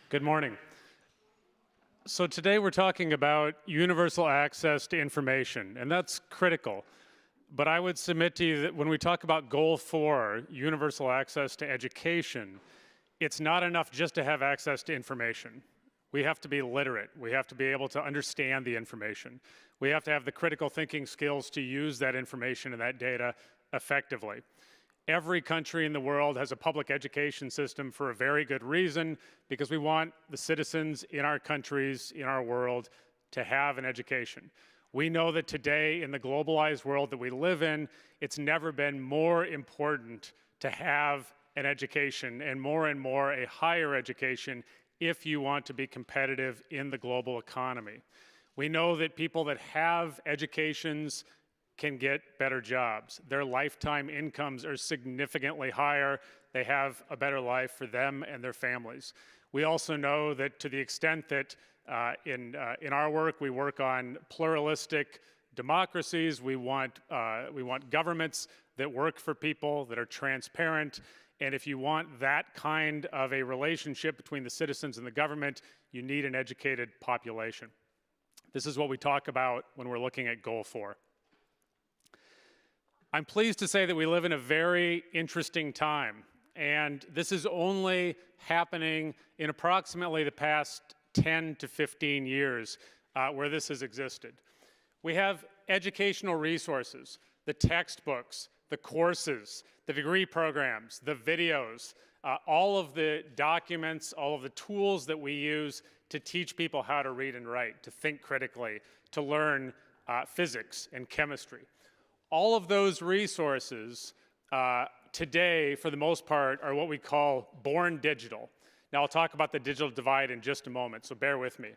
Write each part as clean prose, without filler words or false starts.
Good morning. So today we're talking about universal access to information, and that's critical. But I would submit to you that when we talk about Goal 4, universal access to education, it's not enough just to have access to information. We have to be literate. We have to be able to understand the information. We have to have the critical thinking skills to use that information and that data effectively. Every country in the world has a public education system for a very good reason, because we want the citizens in our countries, in our world, to have an education. We know that today, in the globalized world that we live in, it's never been more important to have an education, and more a higher education, if you want to be competitive in the global economy. We know that people that have educations can get better jobs. Their lifetime incomes are significantly higher. They have a better life for them and their families. We also know that to the extent that in our work, we work on pluralistic democracies. We want governments that work for people, that are transparent. And if you want that kind of a relationship between the citizens and the government, you need an educated population. This is what we talk about when we're looking at Goal 4. I'm pleased to say that we live in a very interesting time, and this is only happening in approximately the past 10 to 15 years where this has existed. We have educational resources, the textbooks, the courses, the degree programs, the videos, all of the documents, all of the tools that we use to teach people how to read and write, to think critically, to learn physics and chemistry. All of those resources today, for the most part, are what we call born digital. Now, I'll talk about the digital divide in just a moment, so bear with me.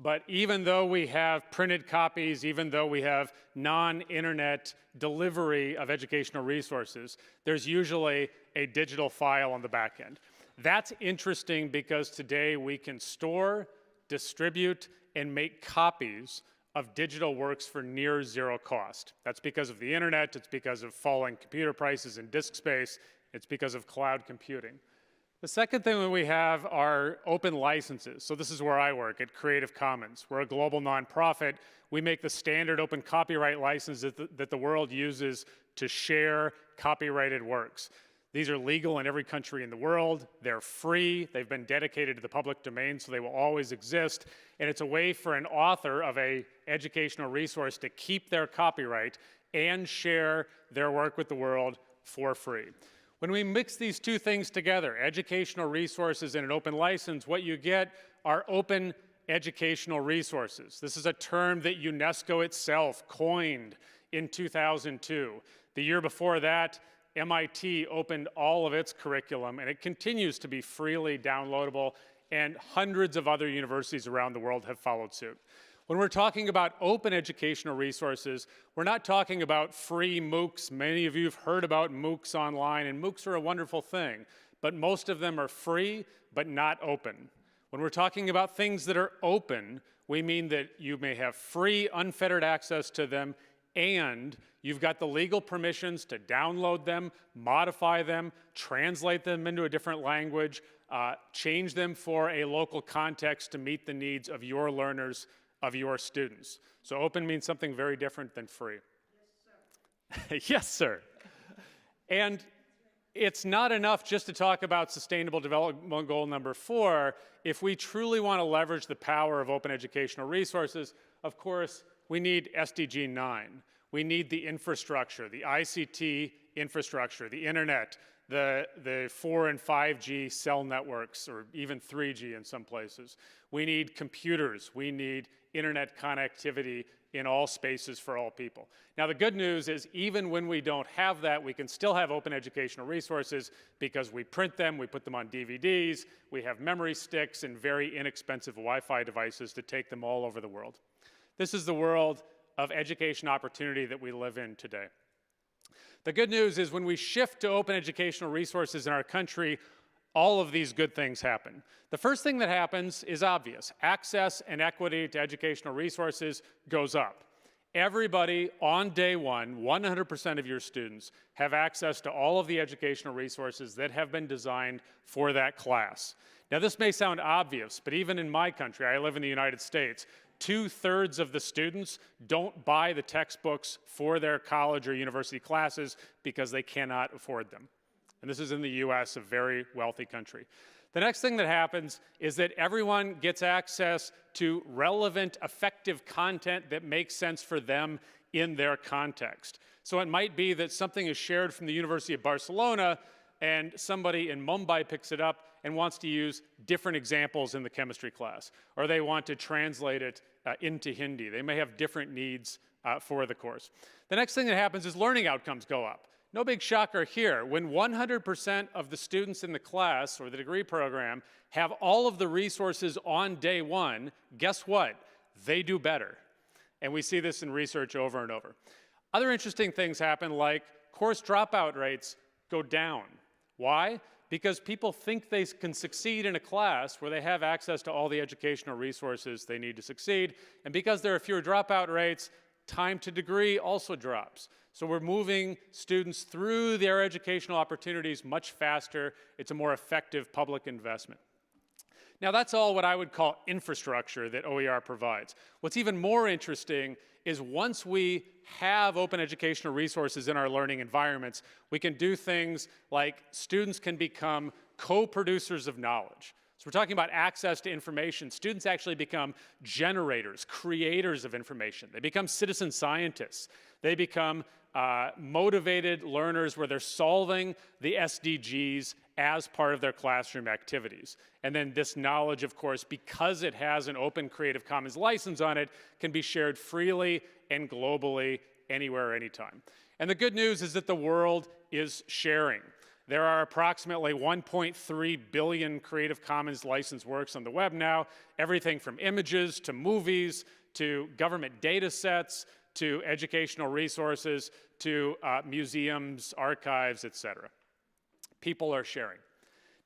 But even though we have printed copies, even though we have non-internet delivery of educational resources, there's usually a digital file on the back end. That's interesting because today we can store, distribute, and make copies of digital works for near zero cost. That's because of the internet, it's because of falling computer prices and disk space, it's because of cloud computing. The second thing that we have are open licenses. So this is where I work, at Creative Commons. We're a global nonprofit. We make the standard open copyright license that the world uses to share copyrighted works. These are legal in every country in the world. They're free. They've been dedicated to the public domain, so they will always exist. And it's a way for an author of an educational resource to keep their copyright and share their work with the world for free. When we mix these two things together, educational resources and an open license, what you get are open educational resources. This is a term that UNESCO itself coined in 2002. The year before that, MIT opened all of its curriculum, and it continues to be freely downloadable, and hundreds of other universities around the world have followed suit. When we're talking about open educational resources, we're not talking about free MOOCs. Many of you have heard about MOOCs online, and MOOCs are a wonderful thing, but most of them are free but not open. When we're talking about things that are open, we mean that you may have free, unfettered access to them, and you've got the legal permissions to download them, modify them, translate them into a different language, change them for a local context to meet the needs of your learners, of your students. So open means something very different than free. Yes, sir. Yes, sir. And it's not enough just to talk about Sustainable Development Goal number 4. If we truly want to leverage the power of open educational resources, of course, we need SDG 9. We need the infrastructure, the ICT infrastructure, the internet, the 4 and 5G cell networks, or even 3G in some places. We need computers. We need internet connectivity in all spaces for all people. Now, the good news is even when we don't have that, we can still have open educational resources because we print them, we put them on DVDs, we have memory sticks and very inexpensive Wi-Fi devices to take them all over the world. This is the world of education opportunity that we live in today. The good news is when we shift to open educational resources in our country, all of these good things happen. The first thing that happens is obvious. Access and equity to educational resources goes up. Everybody on day one, 100% of your students have access to all of the educational resources that have been designed for that class. Now, this may sound obvious, but even in my country, I live in the United States, 2/3 of the students don't buy the textbooks for their college or university classes because they cannot afford them. And this is in the US, a very wealthy country. The next thing that happens is that everyone gets access to relevant, effective content that makes sense for them in their context. So it might be that something is shared from the University of Barcelona and somebody in Mumbai picks it up and wants to use different examples in the chemistry class, or they want to translate it into Hindi. They may have different needs for the course. The next thing that happens is learning outcomes go up. No big shocker here. When 100% of the students in the class or the degree program have all of the resources on day one, guess what? They do better. And we see this in research over and over. Other interesting things happen, like course dropout rates go down. Why? Because people think they can succeed in a class where they have access to all the educational resources they need to succeed. And because there are fewer dropout rates, time to degree also drops. So we're moving students through their educational opportunities much faster. It's a more effective public investment. Now, that's all what I would call infrastructure that OER provides. What's even more interesting is once we have open educational resources in our learning environments, we can do things like students can become co-producers of knowledge. So we're talking about access to information. Students actually become generators, creators of information. They become citizen scientists. They become motivated learners where they're solving the SDGs as part of their classroom activities. And then this knowledge, of course, because it has an open Creative Commons license on it, can be shared freely and globally anywhere, anytime. And the good news is that the world is sharing. There are approximately 1.3 billion Creative Commons licensed works on the web now, everything from images to movies to government data sets to educational resources to museums, archives, etc. People are sharing.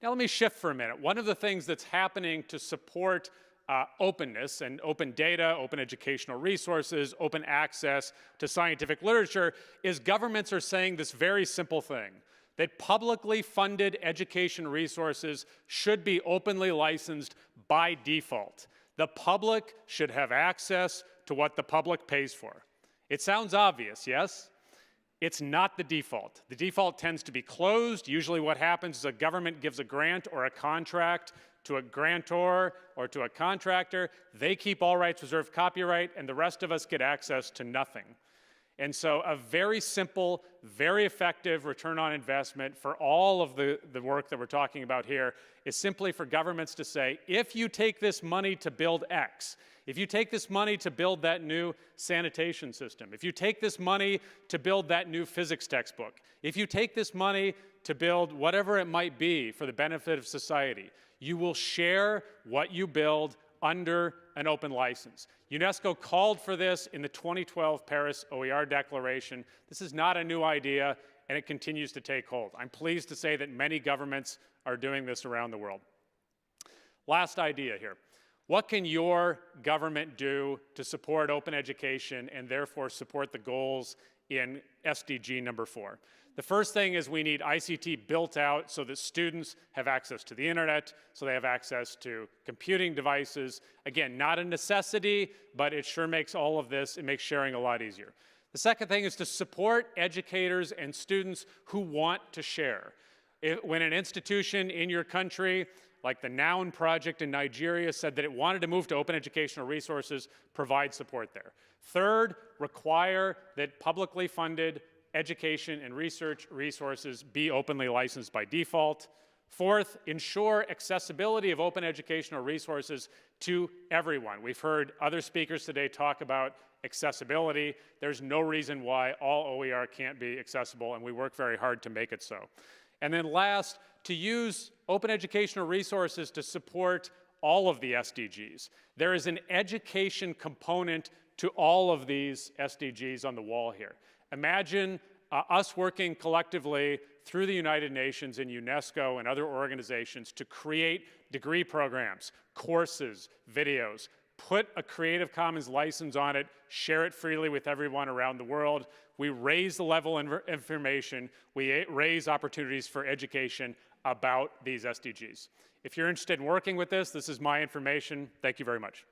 Now let me shift for a minute. One of the things that's happening to support openness and open data, open educational resources, open access to scientific literature is governments are saying this very simple thing, that publicly funded education resources should be openly licensed by default. The public should have access to what the public pays for. It sounds obvious, yes? It's not the default. The default tends to be closed. Usually what happens is a government gives a grant or a contract to a grantor or to a contractor. They keep all rights reserved copyright, and the rest of us get access to nothing. And so a very simple, very effective return on investment for all of the work that we're talking about here is simply for governments to say, if you take this money to build X, if you take this money to build that new sanitation system, if you take this money to build that new physics textbook, if you take this money to build whatever it might be for the benefit of society, you will share what you build under an open license. UNESCO called for this in the 2012 Paris OER Declaration. This is not a new idea, and it continues to take hold. I'm pleased to say that many governments are doing this around the world. Last idea here. What can your government do to support open education and therefore support the goals in SDG number 4? The first thing is we need ICT built out so that students have access to the internet, so they have access to computing devices. Again, not a necessity, but it sure makes all of this, it makes sharing a lot easier. The second thing is to support educators and students who want to share. When an institution in your country, like the Noun Project in Nigeria, said that it wanted to move to open educational resources, provide support there. Third, require that publicly funded education and research resources be openly licensed by default. Fourth, ensure accessibility of open educational resources to everyone. We've heard other speakers today talk about accessibility. There's no reason why all OER can't be accessible, and we work very hard to make it so. And then last, to use open educational resources to support all of the SDGs. There is an education component to all of these SDGs on the wall here. Imagine us working collectively through the United Nations and UNESCO and other organizations to create degree programs, courses, videos, put a Creative Commons license on it, share it freely with everyone around the world. we raise the level of information, we raise opportunities for education about these SDGs. If you're interested in working with this is my information. Thank you very much.